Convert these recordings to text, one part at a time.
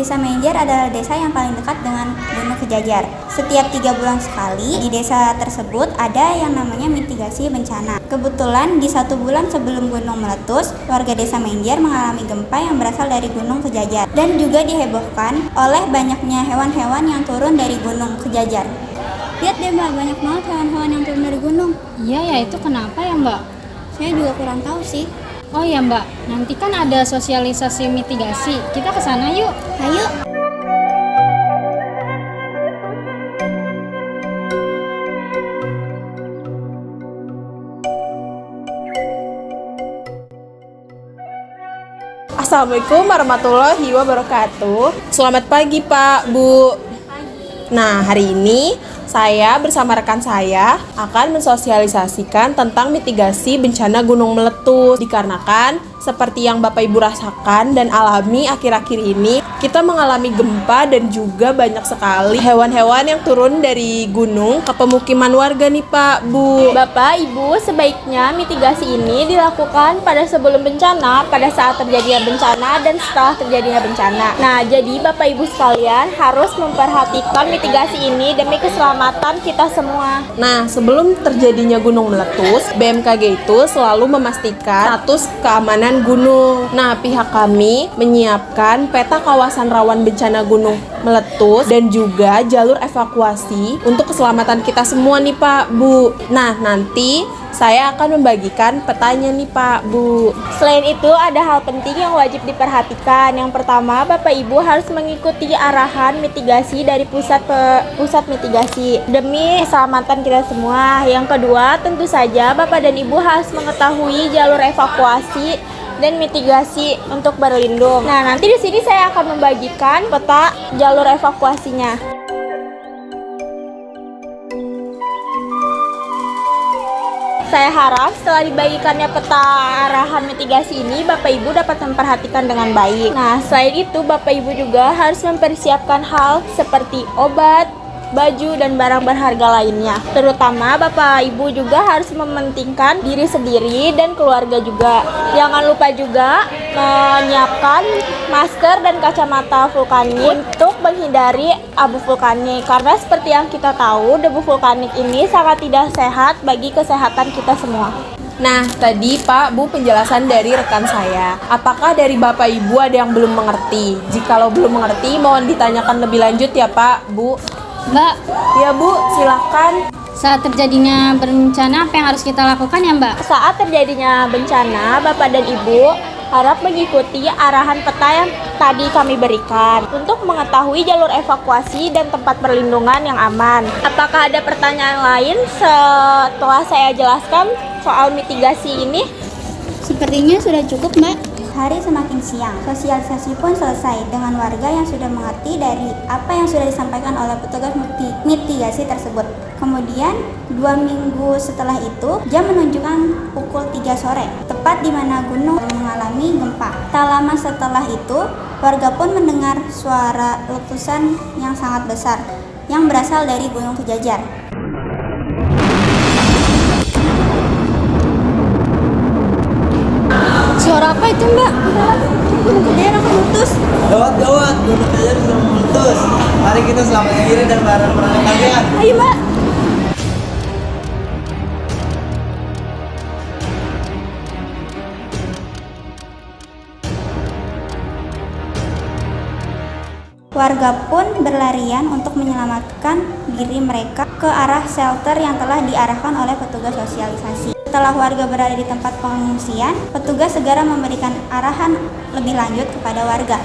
Desa Menjer adalah desa yang paling dekat dengan Gunung Sejajar. Setiap 3 bulan sekali di desa tersebut ada yang namanya mitigasi bencana. Kebetulan di 1 bulan sebelum gunung meletus, warga Desa Menjer mengalami gempa yang berasal dari Gunung Sejajar dan juga dihebohkan oleh banyaknya hewan-hewan yang turun dari Gunung Sejajar. Lihat deh Mbak, banyak banget hewan-hewan yang turun dari gunung. Iya ya, itu kenapa ya Mbak? Saya juga kurang tahu sih. Oh ya Mbak, nanti kan ada sosialisasi mitigasi. Kita ke sana yuk. Ayo. Assalamualaikum warahmatullahi wabarakatuh. Selamat pagi Pak, Bu. Nah, hari ini saya bersama rekan saya akan mensosialisasikan tentang mitigasi bencana gunung meletus. Dikarenakan seperti yang Bapak Ibu rasakan dan alami akhir-akhir ini, kita mengalami gempa dan juga banyak sekali hewan-hewan yang turun dari gunung ke pemukiman warga nih Pak, Bu. Bapak, Ibu, sebaiknya mitigasi ini dilakukan pada sebelum bencana, pada saat terjadinya bencana, dan setelah terjadinya bencana. Nah, jadi Bapak Ibu sekalian harus memperhatikan mitigasi ini demi keselamatan kita semua. Nah, sebelum terjadinya gunung meletus, BMKG itu selalu memastikan status keamanan gunung. Nah, pihak kami menyiapkan peta kawasan rawan bencana gunung meletus dan juga jalur evakuasi untuk keselamatan kita semua nih Pak, Bu. Nah, nanti saya akan membagikan petanya nih Pak, Bu. Selain itu, ada hal penting yang wajib diperhatikan. Yang pertama, Bapak Ibu harus mengikuti arahan mitigasi dari pusat mitigasi demi keselamatan kita semua. Yang kedua, tentu saja Bapak dan Ibu harus mengetahui jalur evakuasi dan mitigasi untuk berlindung. Nah, nanti di sini saya akan membagikan peta jalur evakuasinya. Saya harap setelah dibagikannya peta arahan mitigasi ini, Bapak Ibu dapat memperhatikan dengan baik. Nah, selain itu Bapak Ibu juga harus mempersiapkan hal seperti obat, baju, dan barang berharga lainnya. Terutama Bapak Ibu juga harus mementingkan diri sendiri dan keluarga juga. Jangan lupa juga menyiapkan masker dan kacamata vulkanik untuk menghindari abu vulkanik. Karena seperti yang kita tahu, debu vulkanik ini sangat tidak sehat bagi kesehatan kita semua. Nah, tadi Pak, Bu, penjelasan dari rekan saya. Apakah dari Bapak Ibu ada yang belum mengerti? Jikalau belum mengerti, mohon ditanyakan lebih lanjut ya Pak, Bu. Mbak, Ya Bu, silakan. saat terjadinya bencana apa yang harus kita lakukan ya Mbak? Saat terjadinya bencana, Bapak dan Ibu harap mengikuti arahan peta yang tadi kami berikan untuk mengetahui jalur evakuasi dan tempat perlindungan yang aman. Apakah ada pertanyaan lain setelah saya jelaskan soal mitigasi ini? Sepertinya sudah cukup, Mbak. Hari semakin siang, sosialisasi pun selesai dengan warga yang sudah mengerti dari apa yang sudah disampaikan oleh petugas mitigasi tersebut. Kemudian, 2 minggu setelah itu, jam menunjukkan pukul 3 sore, tepat di mana gunung mengalami gempa. Tak lama setelah itu, warga pun mendengar suara letusan yang sangat besar yang berasal dari Gunung Sejajar. Suara apa itu Mbak? Gunung Sejajar akan meletus. Gawat, gunung Sejajar sudah meletus. Mari kita selamatkan diri dan barang-barang kalian. Ayo, Mbak. Warga pun berlarian untuk menyelamatkan diri mereka ke arah shelter yang telah diarahkan oleh petugas sosialisasi. Setelah warga berada di tempat pengungsian, petugas segera memberikan arahan lebih lanjut kepada warga.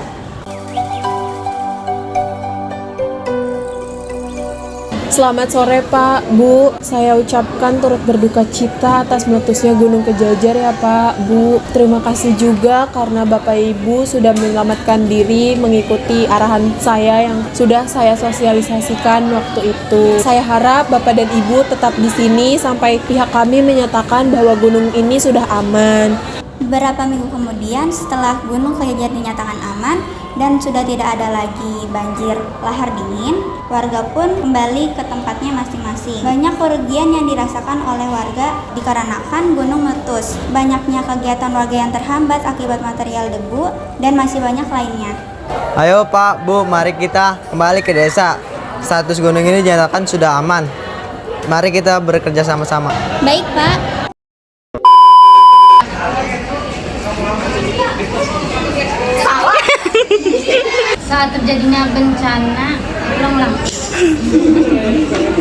Selamat sore Pak, Bu. Saya ucapkan turut berduka cita atas meletusnya Gunung Sejajar ya Pak, Bu. Terima kasih juga karena Bapak Ibu sudah menyelamatkan diri mengikuti arahan saya yang sudah saya sosialisasikan waktu itu. Saya harap Bapak dan Ibu tetap di sini sampai pihak kami menyatakan bahwa gunung ini sudah aman. Beberapa minggu kemudian, setelah Gunung Sejajar dinyatakan aman dan sudah tidak ada lagi banjir lahar dingin, warga pun kembali ke tempatnya masing-masing. Banyak kerugian yang dirasakan oleh warga dikarenakan gunung meletus. Banyaknya kegiatan warga yang terhambat akibat material debu dan masih banyak lainnya. Ayo Pak, Bu, mari kita kembali ke desa. Status gunung ini dinyatakan sudah aman. Mari kita bekerja sama-sama. Baik, Pak. Saat terjadinya bencana, ulang-ulang.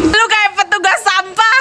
Lu kayak petugas sampah.